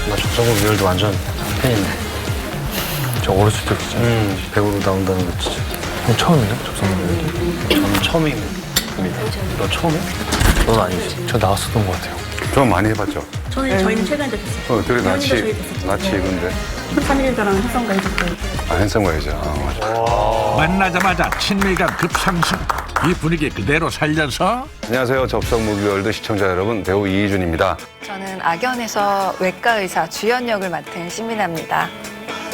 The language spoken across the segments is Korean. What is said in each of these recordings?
나 접성국 리얼도 완전 팬인데. 저 어렸을 때 진짜 배우로 나온다는 거 진짜. 형 처음이에요? 접선은 저는 처음입니다. 너 처음이야? 넌 아니지. 저 나왔었던 것 같아요. 좀 많이 해봤죠. 저희는 최근에 됐어요. 둘이 저희 됐었죠. 같이 입은데. 3일자랑 해성과 있었어요. 핸섬 가야죠. 맞아. 만나자마자 친밀감 급상승. 이 분위기 그대로 살려서 안녕하세요. 접성 무비월드 시청자 여러분, 배우 이희준입니다. 저는 악연에서 외과 의사 주연 역을 맡은 신민아입니다.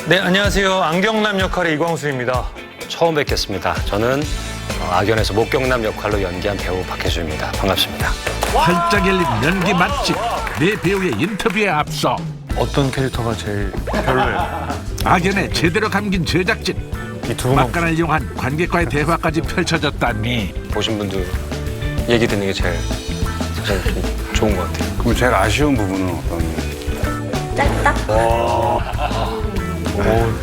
네, 안녕하세요. 안경남 역할의 이광수입니다. 처음 뵙겠습니다. 저는 악연에서 목경남 역할로 연기한 배우 박혜주입니다. 반갑습니다. 활짝 열린 연기 맛집. 네 배우의 인터뷰에 앞서 어떤 캐릭터가 제일 별로예요? 악연에 제대로 감긴 제작진. 이 두 분만 막간을 이용한 관객과의 대화까지 펼쳐졌다니. 보신 분들 얘기 듣는 게 제일 사실 좀 좋은 것 같아요. 그럼 제일 아쉬운 부분은 어떤? 짧다?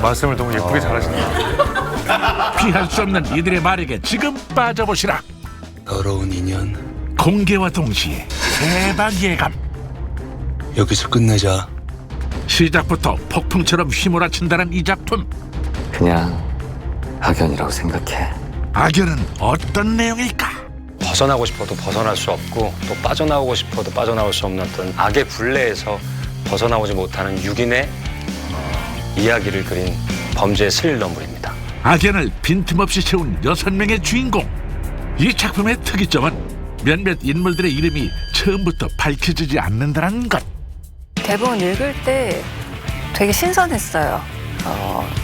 말씀을 너무 예쁘게 잘하신다. 피할 수 없는 이들의 말에게 지금 빠져보시라. 더러운 인연 공개와 동시에 대박 예감. 여기서 끝내자. 시작부터 폭풍처럼 휘몰아친다는 이 작품. 그냥 악연이라고 생각해. 악연은 어떤 내용일까? 벗어나고 싶어도 벗어날 수 없고 또 빠져나오고 싶어도 빠져나올 수 없는 어떤 악의 굴레에서 벗어나오지 못하는 6인의 이야기를 그린 범죄 스릴러물입니다. 악연을 빈틈없이 채운 6명의 주인공. 이 작품의 특이점은 몇몇 인물들의 이름이 처음부터 밝혀지지 않는다는 것. 대본 읽을 때 되게 신선했어요.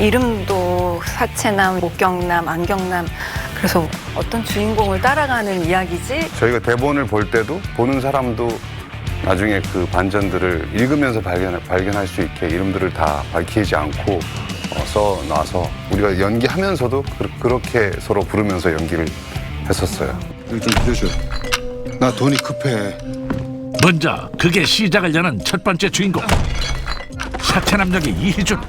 이름도 사채남, 목경남, 안경남. 그래서 어떤 주인공을 따라가는 이야기지? 저희가 대본을 볼 때도 보는 사람도 나중에 그 반전들을 읽으면서 발견할 수 있게 이름들을 다 밝히지 않고 써놔서 우리가 연기하면서도 그렇게 서로 부르면서 연기를 했었어요. 좀 빌려줘. 나 돈이 급해. 먼저 그게 시작을 여는 첫 번째 주인공. 사채남 역의 이희준.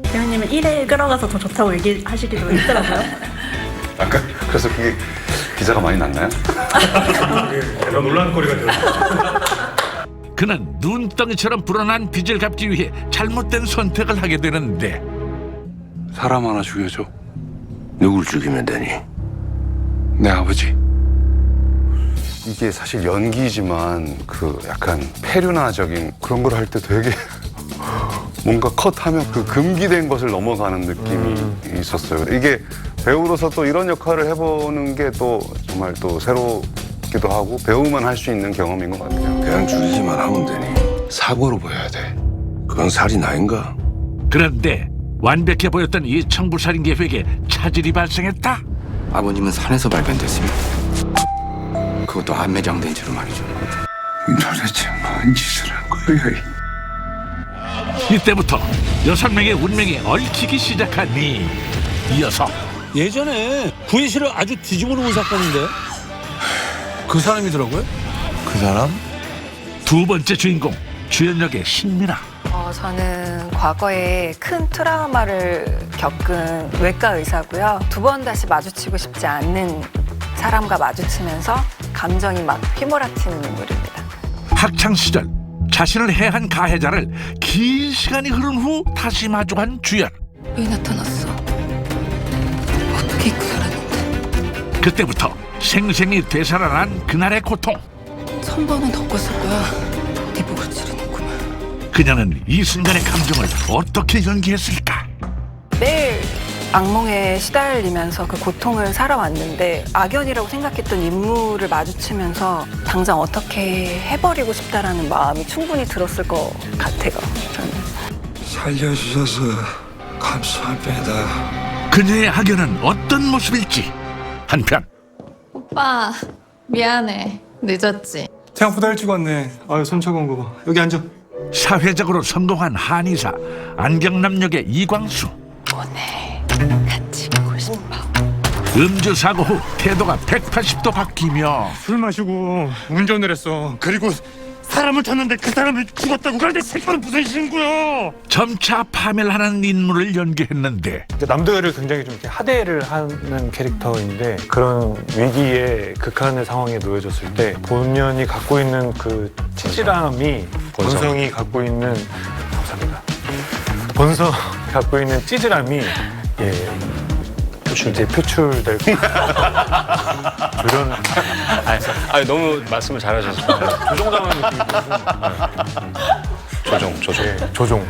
대표님은 1회 끌어가서 더 좋다고 얘기하시기도 했더라고요. 아까 그래서 그게 기사가 많이 났나요? 제가 논란거리가 되었어요. 그는 눈덩이처럼 불어난 빚을 갚기 위해 잘못된 선택을 하게 되는데 사람 하나 죽여줘. 누굴 죽이면 되니? 내 아버지. 이게 사실 연기지만 그 약간 폐륜화적인 그런 걸 할 때 되게 뭔가 컷하면 그 금기된 것을 넘어가는 느낌이 있었어요. 이게 배우로서 또 이런 역할을 해보는 게 또 정말 또 새롭기도 하고 배우만 할 수 있는 경험인 것 같아요. 그냥 죽이기만 하면 되니? 사고로 보여야 돼. 그건 살인 아닌가? 그런데 완벽해 보였던 이 청부살인 계획에 차질이 발생했다. 아버님은 산에서 발견됐습니다. 그것도 안매장된 채로 말이죠. 도대체 뭔 짓을 한 거야? 이때부터 6명의 운명이 얽히기 시작하니 이어서 예전에 구인실을 아주 뒤집어 놓은 사건인데 그 사람이더라고요? 그 사람? 두 번째 주인공 주연 역의 신민아. 저는 과거에 큰 트라우마를 겪은 외과 의사고요. 두 번 다시 마주치고 싶지 않는 사람과 마주치면서 감정이 막 휘몰아치는 인물입니다. 학창 시절 자신을 해한 가해자를 긴 시간이 흐른 후 다시 마주한 주연. 왜 나타났어? 어떻게 입고 살았는데? 그때부터 생생히 되살아난 그날의 고통. 1000번은 덮었을 거야. 네 목을 찌르는구만. 그녀는 이 순간의 감정을 어떻게 연기했을까? 매일 악몽에 시달리면서 그 고통을 살아왔는데 악연이라고 생각했던 인물을 마주치면서 당장 어떻게 해버리고 싶다라는 마음이 충분히 들었을 것 같아요. 저는. 살려주셔서 감사합니다. 그녀의 악연은 어떤 모습일지. 한편 오빠 미안해 늦었지. 생각보다 일찍 왔네. 아유, 손차가운 거 봐. 여기 앉아. 사회적으로 성공한 한의사 안경남 역의 이광수. 오늘 같이 보고 싶어. 음주 사고 후 태도가 180도 바뀌며 술 마시고 운전을 했어. 그리고 사람을 쳤는데 그 사람이 죽었다고. 그런데 새끼는 무슨 신고야? 점차 파멸하는 인물을 연기했는데 남도열을 굉장히 좀 이렇게 하대를 하는 캐릭터인데 그런 위기에 극한의 상황에 놓여졌을 때 본연이 갖고 있는 그 찌질함이 본성이 갖고 있는 감사합니다. 본성 갖고 있는 찌질함이 표출될 그런 아니, 너무 말씀을 잘하셨어요. 조종당하는 느낌이 조종.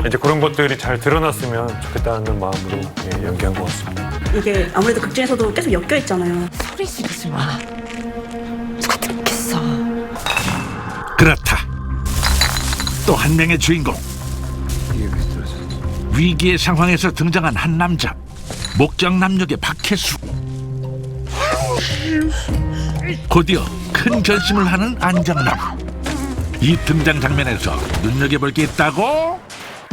이제 그런 것들이 잘 드러났으면 좋겠다는 마음으로 연기한 것 같습니다. 이게 아무래도 극중에서도 계속 엮여 있잖아요. 소리 지르지 마. 누가 듣겠어. 그렇다. 또 한 명의 주인공. 위기의 상황에서 등장한 한 남자. 목장남 역의 박혜수. 곧이어 큰 결심을 하는 안정남. 이 등장 장면에서 눈여겨볼 게 있다고?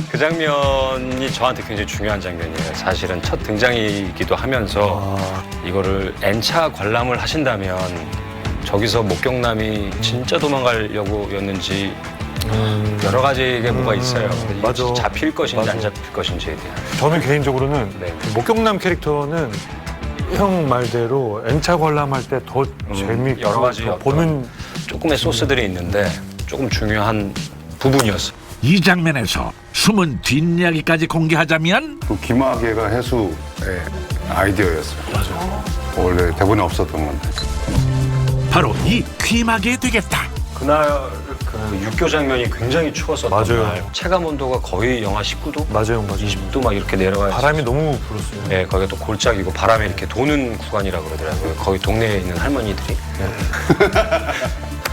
그 장면이 저한테 굉장히 중요한 장면이에요. 사실은 첫 등장이기도 하면서 이거를 N차 관람을 하신다면 저기서 목격남이 진짜 도망가려고였는지 여러 가지가 뭐가 있어요. 근데 맞아. 이게 잡힐 것인지 맞아. 안 잡힐 것인지에 대한. 저는 개인적으로는 네. 목격남 캐릭터는 형 말대로 N차 관람할 때 더 재미있고 여러 가지 더 어떤 보는 조금의 소스들이 있는데 조금 중요한 부분이었어요. 이 장면에서 숨은 뒷이야기까지 공개하자면 그 김학예가 해수의 아이디어였어요. 맞아요. 원래 대본에 없었던 건데. 바로 이 귀마개 되겠다. 그날 그 육교 장면이 굉장히 추웠었던 맞아요. 날. 체감 온도가 거의 영하 19도? 맞아요. 20도 막 이렇게 내려가요. 바람이 너무 불었어요. 네, 거기가 또 골짜기고 바람이 이렇게 도는 구간이라 그러더라고요. 거기 동네에 있는 할머니들이.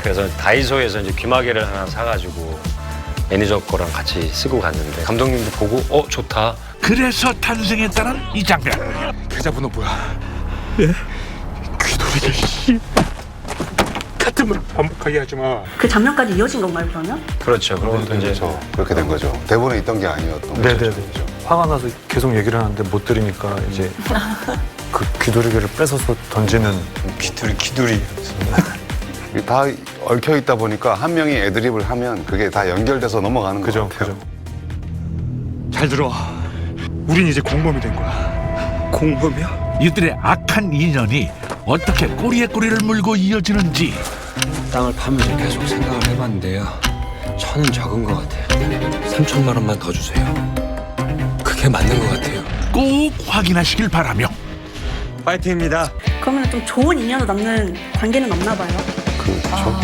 그래서 다이소에서 이제 귀마개를 하나 사가지고 매니저 거랑 같이 쓰고 갔는데 감독님도 보고 좋다. 그래서 탄생했다는 이 장면. 계좌번호 뭐야? 예? 귀돌이게 씨. 같은 말 반복하게 하지 마. 그 장면까지 이어진 건가요, 그러면? 그렇죠. 그러면 또 이제 그렇게 된 거죠. 대본에 있던 게 아니었던 거죠. 네네네. 화가 나서 계속 얘기를 하는데 못 들으니까 이제 그 귀돌이개를 뺏어서 던지는 기두리. 다 얽혀 있다 보니까 한 명이 애드립을 하면 그게 다 연결돼서 넘어가는 그죠, 것 같아요. 그죠. 잘 들어. 우린 이제 공범이 된 거야. 공범이야? 이들의 악한 인연이 어떻게 꼬리에 꼬리를 물고 이어지는지 땅을 파면서 계속 생각을 해봤는데요. 천은 적은 것 같아요. 3천만 원만 더 주세요. 그게 맞는 것 같아요. 꼭 확인하시길 바라며 파이팅입니다. 그러면 좀 좋은 인연으로 남는 관계는 없나 봐요. 그렇죠.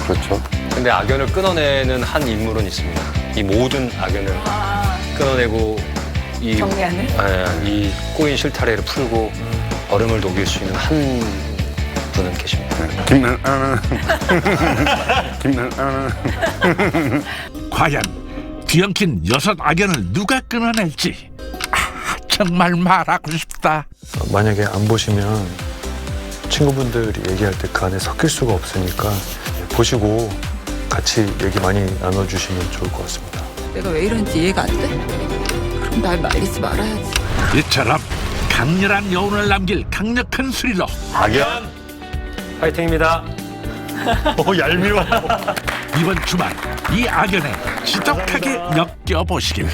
그렇죠. 근데 악연을 끊어내는 한 인물은 있습니다. 이 모든 악연을 끊어내고 정리하는? 이 꼬인 실타래를 풀고 얼음을 녹일 수 있는 한 분은 계십니다. 과연 뒤엉킨 6 악연을 누가 끊어낼지 정말 말하고 싶다. 만약에 안 보시면 친구분들이 얘기할 때 그 안에 섞일 수가 없으니까 보시고 같이 얘기 많이 나눠주시면 좋을 것 같습니다. 내가 왜 이런지 이해가 안 돼? 그럼 날 말리지 말아야지. 이처럼 강렬한 여운을 남길 강력한 스릴러 악연 파이팅입니다. 얄미워. 이번 주말 이 악연에 지독하게 엮여보시길.